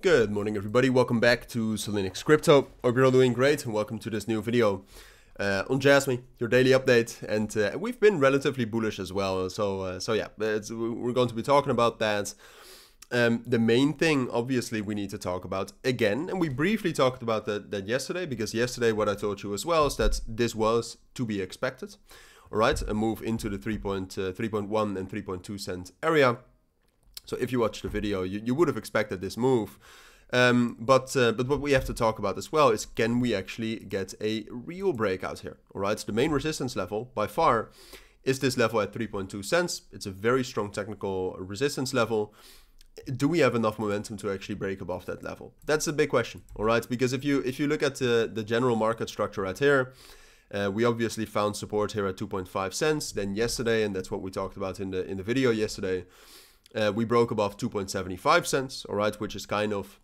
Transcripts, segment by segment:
Good morning everybody, welcome back to Cilinix Crypto. Hope you're all doing great and welcome to this new video on Jasmy, your daily update. And we've been relatively bullish as well, so yeah, we're going to be talking about that. The main thing obviously we need to talk about again, and we briefly talked about that yesterday, because yesterday what I told you as well is that this was to be expected. Alright, a move into the 3.1 and 3.2 cent area. So if you watched the video, you would have expected this move. But what we have to talk about as well is, can we actually get a real breakout here? All right, so the main resistance level by far is this level at 3.2 cents. It's a very strong technical resistance level. Do we have enough momentum to actually break above that level? That's a big question, all right? Because if you look at the general market structure right here, we obviously found support here at 2.5 cents. Then yesterday, and that's what we talked about in the video yesterday, we broke above 2.75 cents, all right, which is kind of,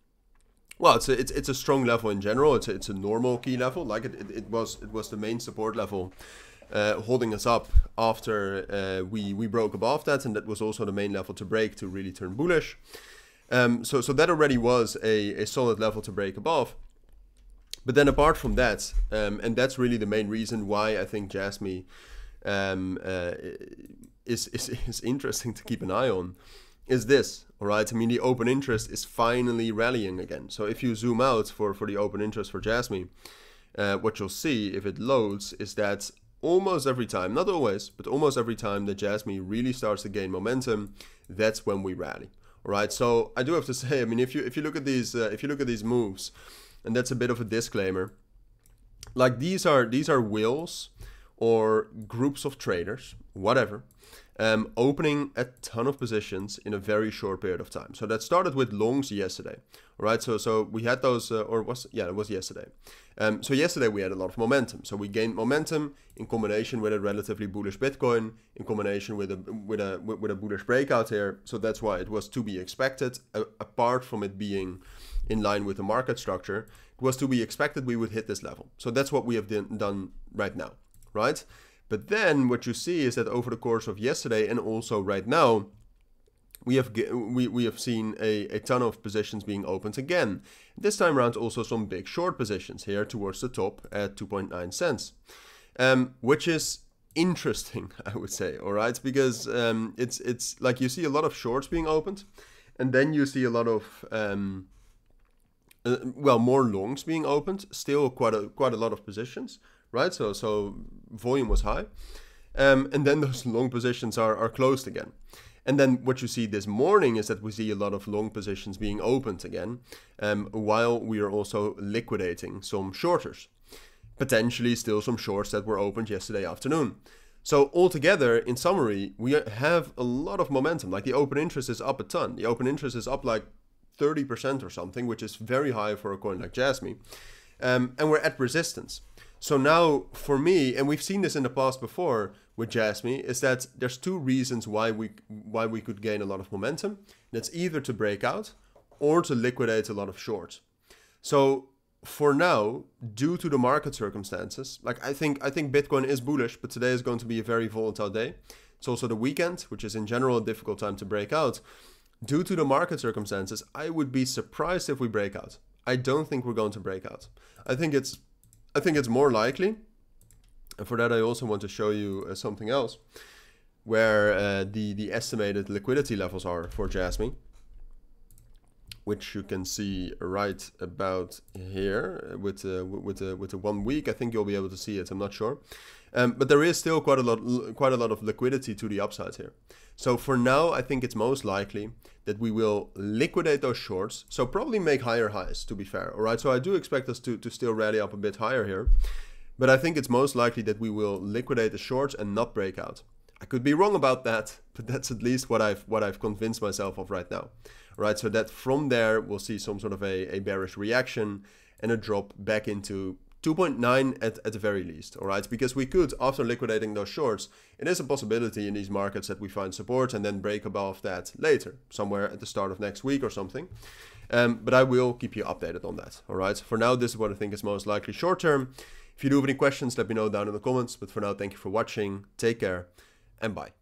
well, it's a strong level in general. It's a normal key level, like it was the main support level, holding us up after we broke above that, and that was also the main level to break to really turn bullish. So that already was a solid level to break above. But then apart from that, and that's really the main reason why I think Jasmy is interesting to keep an eye on, is this, all right? I mean, the open interest is finally rallying again. So if you zoom out for the open interest for Jasmy, what you'll see if it loads is that almost every time, not always, but almost every time that Jasmy really starts to gain momentum, that's when we rally. All right. So I do have to say, I mean, if you look at these moves, and that's a bit of a disclaimer, like these are whales or groups of traders, whatever, opening a ton of positions in a very short period of time. So that started with longs yesterday, all right? So we had those, it was yesterday. So yesterday we had a lot of momentum. So we gained momentum in combination with a relatively bullish Bitcoin, in combination with a bullish breakout here. So that's why it was to be expected. Apart from it being in line with the market structure, it was to be expected we would hit this level. So that's what we have done right now, right? But then what you see is that over the course of yesterday and also right now, we have seen a ton of positions being opened again. This time around also some big short positions here towards the top at 2.9 cents, which is interesting, I would say, all right? Because it's like you see a lot of shorts being opened, and then you see a lot of more longs being opened, still quite a lot of positions. Right, so volume was high, and then those long positions are closed again. And then what you see this morning is that we see a lot of long positions being opened again, while we are also liquidating some shorters. Potentially still some shorts that were opened yesterday afternoon. So altogether, in summary, we have a lot of momentum. Like the open interest is up a ton. The open interest is up like 30% or something, which is very high for a coin like Jasmy. And we're at resistance. So now for me, and we've seen this in the past before with Jasmy, is that there's two reasons why we could gain a lot of momentum. That's either to break out or to liquidate a lot of shorts. So for now, due to the market circumstances, like I think Bitcoin is bullish, but today is going to be a very volatile day. It's also the weekend, which is in general a difficult time to break out. Due to the market circumstances, I would be surprised if we break out. I don't think we're going to break out. I think it's more likely, and for that I also want to show you something else, where the estimated liquidity levels are for Jasmy, which you can see right about here with the 1 week. I think you'll be able to see it. I'm not sure, but there is still quite a lot of liquidity to the upside here. So for now, I think it's most likely that we will liquidate those shorts. So probably make higher highs, to be fair. All right. So I do expect us to still rally up a bit higher here, but I think it's most likely that we will liquidate the shorts and not break out. I could be wrong about that, but that's at least what I've convinced myself of right now. All right. So that from there we'll see some sort of a bearish reaction and a drop back into 2.9 at the very least, all right? Because we could, after liquidating those shorts, it is a possibility in these markets that we find support and then break above that later, somewhere at the start of next week or something. But I will keep you updated on that, all right? For now, this is what I think is most likely short term. If you do have any questions, let me know down in the comments. But for now, thank you for watching. Take care and bye.